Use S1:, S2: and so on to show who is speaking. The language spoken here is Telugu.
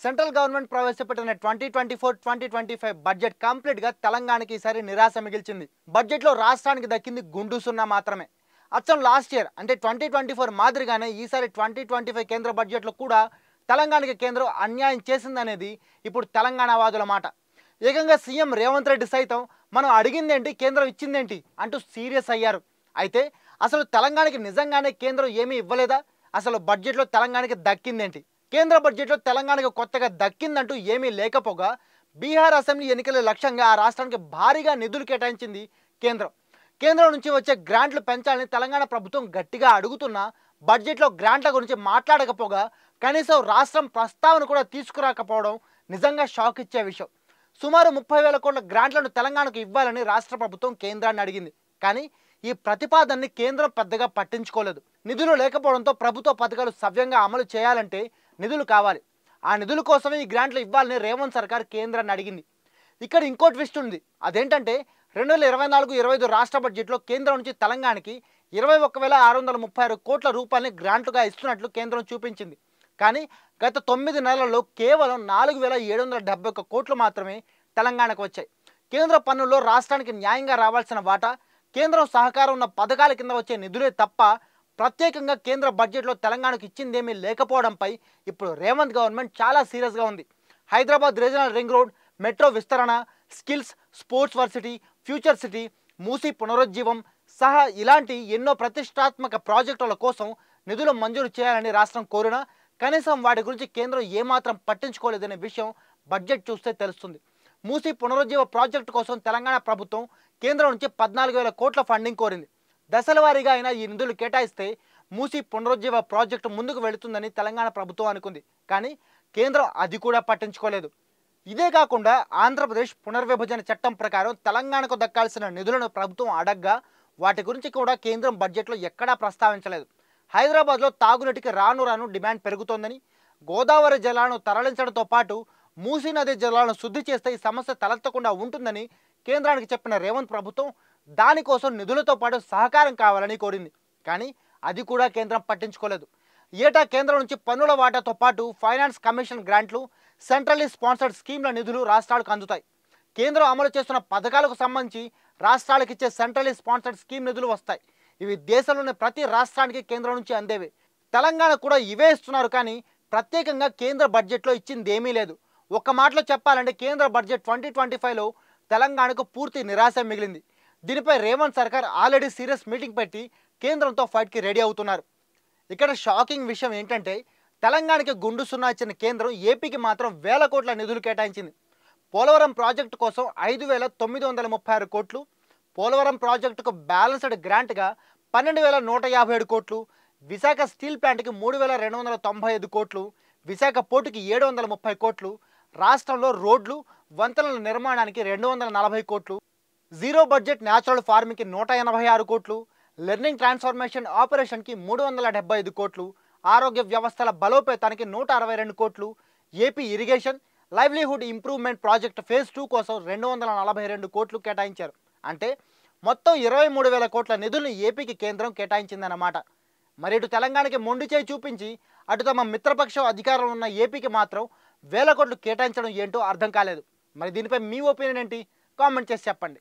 S1: సెంట్రల్ గవర్నమెంట్ ప్రవేశపెట్టిన 2024-2025 బడ్జెట్ కంప్లీట్గా తెలంగాణకి ఈసారి నిరాశ మిగిల్చింది. బడ్జెట్లో రాష్ట్రానికి దక్కింది గుండు సున్నా మాత్రమే. అచ్చం లాస్ట్ ఇయర్ అంటే 2024 మాదిరిగానే ఈసారి 2025 కేంద్ర బడ్జెట్లో కూడా తెలంగాణకి కేంద్రం అన్యాయం చేసిందనేది ఇప్పుడు తెలంగాణ వాదుల మాట. ఏకంగా సీఎం రేవంత్ రెడ్డి సైతం మనం అడిగిందేంటి, కేంద్రం ఇచ్చిందేంటి అంటూ సీరియస్ అయ్యారు. అయితే అసలు తెలంగాణకి నిజంగానే కేంద్రం ఏమీ ఇవ్వలేదా? అసలు బడ్జెట్లో తెలంగాణకి దక్కిందేంటి? కేంద్ర బడ్జెట్లో తెలంగాణకు కొత్తగా దక్కిందంటూ ఏమీ లేకపోగా బీహార్ అసెంబ్లీ ఎన్నికల లక్ష్యంగా ఆ రాష్ట్రానికి భారీగా నిధులు కేటాయించింది కేంద్రం. కేంద్రం నుంచి వచ్చే గ్రాంట్లు పెంచాలని తెలంగాణ ప్రభుత్వం గట్టిగా అడుగుతున్నా బడ్జెట్లో గ్రాంట్ల గురించి మాట్లాడకపోగా కనీసం రాష్ట్రం ప్రస్తావన కూడా తీసుకురాకపోవడం నిజంగా షాక్ ఇచ్చే విషయం. సుమారు 30,000 కోట్ల గ్రాంట్లను తెలంగాణకు ఇవ్వాలని రాష్ట్ర ప్రభుత్వం కేంద్రాన్ని అడిగింది. కానీ ఈ ప్రతిపాదనని కేంద్రం పెద్దగా పట్టించుకోలేదు. నిధులు లేకపోవడంతో ప్రభుత్వ పథకాలు సవ్యంగా అమలు చేయాలంటే నిధులు కావాలి. ఆ నిధుల కోసమే ఈ గ్రాంట్లు ఇవ్వాలని రేవంత్ సర్కార్ కేంద్రాన్ని అడిగింది. ఇక్కడ ఇంకో ట్విస్ట్ ఉంది. అదేంటంటే 2024-25 రాష్ట్ర బడ్జెట్లో కేంద్రం నుంచి తెలంగాణకి 21,636 కోట్ల రూపాయలని గ్రాంట్లుగా ఇస్తున్నట్లు కేంద్రం చూపించింది. కానీ గత 9 నెలల్లో కేవలం 4,771 కోట్లు మాత్రమే తెలంగాణకు వచ్చాయి. కేంద్ర పన్నుల్లో రాష్ట్రానికి న్యాయంగా రావాల్సిన వాటా, కేంద్రం సహకారం ఉన్న పథకాల కింద వచ్చే నిధులే తప్ప ప్రత్యేకంగా కేంద్ర బడ్జెట్లో తెలంగాణకు ఇచ్చిందేమీ లేకపోవడంపై ఇప్పుడు రేవంత్ గవర్నమెంట్ చాలా సీరియస్గా ఉంది. Hyderabad regional ring road, metro విస్తరణ, skills, sports varsity, future city, Musi పునరుజ్జీవం సహా ఇలాంటి ఎన్నో ప్రతిష్టాత్మక ప్రాజెక్టుల కోసం నిధులు మంజూరు చేయాలని రాష్ట్రం కోరినా కనీసం వాటి గురించి కేంద్రం ఏమాత్రం పట్టించుకోలేదనే విషయం బడ్జెట్ చూస్తే తెలుస్తుంది. మూసీ పునరుజ్జీవ ప్రాజెక్టు కోసం తెలంగాణ ప్రభుత్వం కేంద్రం నుంచి 14,000 కోట్ల ఫండింగ్ కోరింది. దశల వారీగా అయినా ఈ నిధులు కేటాయిస్తే మూసీ పునరుజ్జీవ ప్రాజెక్టు ముందుకు వెళుతుందని తెలంగాణ ప్రభుత్వం అనుకుంది. కానీ కేంద్రం అది కూడా పట్టించుకోలేదు. ఇదే కాకుండా ఆంధ్రప్రదేశ్ పునర్విభజన చట్టం ప్రకారం తెలంగాణకు దక్కాల్సిన నిధులను ప్రభుత్వం అడగ్గా వాటి గురించి కూడా కేంద్రం బడ్జెట్లో ఎక్కడా ప్రస్తావించలేదు. హైదరాబాద్లో తాగునీటికి రాను రాను డిమాండ్ పెరుగుతోందని, గోదావరి జలాలను తరలించడంతో పాటు మూసీ నది జలాలను శుద్ధి చేస్తే ఈ సమస్య తలెత్తకుండా ఉంటుందని కేంద్రానికి చెప్పిన రేవంత్ ప్రభుత్వం దానికోసం నిధులతో పాటు సహకారం కావాలని కోరింది. కానీ అది కూడా కేంద్రం పట్టించుకోలేదు. ఏటా కేంద్రం నుంచి పన్నుల వాటాతో పాటు ఫైనాన్స్ కమిషన్ గ్రాంట్లు, సెంట్రల్లీ స్పాన్సర్డ్ స్కీమ్ల నిధులు రాష్ట్రాలకు అందుతాయి. కేంద్రం అమలు చేస్తున్న పథకాలకు సంబంధించి రాష్ట్రాలకు ఇచ్చే సెంట్రల్లీ స్పాన్సర్డ్ స్కీమ్ నిధులు వస్తాయి. ఇవి దేశంలోని ప్రతి రాష్ట్రానికి కేంద్రం నుంచి అందేవి. తెలంగాణ కూడా ఇవే ఇస్తున్నారు. కానీ ప్రత్యేకంగా కేంద్ర బడ్జెట్లో ఇచ్చింది ఏమీ లేదు. ఒక్క మాటలో చెప్పాలంటే కేంద్ర బడ్జెట్ 2025లో తెలంగాణకు పూర్తి నిరాశ మిగిలింది. దీనిపై రేవంత్ సర్కార్ ఆల్రెడీ సీరియస్ మీటింగ్ పెట్టి కేంద్రంతో ఫైట్కి రెడీ అవుతున్నారు. ఇక్కడ షాకింగ్ విషయం ఏంటంటే తెలంగాణకి గుండు సున్నా ఇచ్చిన కేంద్రం ఏపీకి మాత్రం వేల కోట్ల నిధులు కేటాయించింది. పోలవరం ప్రాజెక్టు కోసం 5,936 కోట్లు, పోలవరం ప్రాజెక్టుకు బ్యాలెన్స్డ్ గ్రాంట్గా 12,157 కోట్లు, విశాఖ స్టీల్ ప్లాంట్కి 3,295 కోట్లు, విశాఖ పోర్టుకి 730 కోట్లు, రాష్ట్రంలో రోడ్లు, వంతెనల నిర్మాణానికి 240 కోట్లు, జీరో బడ్జెట్ న్యాచురల్ ఫార్మింగ్కి 186 కోట్లు, లెర్నింగ్ ట్రాన్స్ఫర్మేషన్ ఆపరేషన్కి 375 కోట్లు, ఆరోగ్య వ్యవస్థల బలోపేతానికి 162 కోట్లు, AP irrigation livelihood improvement project phase 2 కోసం 242 కోట్లు కేటాయించారు. అంటే మొత్తం 23,000 కోట్ల నిధులను ఏపీకి కేంద్రం కేటాయించిందన్నమాట. మరి ఇటు తెలంగాణకి మొండి చేయి చూపించి అటు తమ మిత్రపక్షం అధికారంలో ఉన్న ఏపీకి మాత్రం వేల కోట్లు కేటాయించడం ఏంటో అర్థం కాలేదు. మరి దీనిపై మీ ఒపీనియన్ ఏంటి? కామెంట్ చేసి చెప్పండి.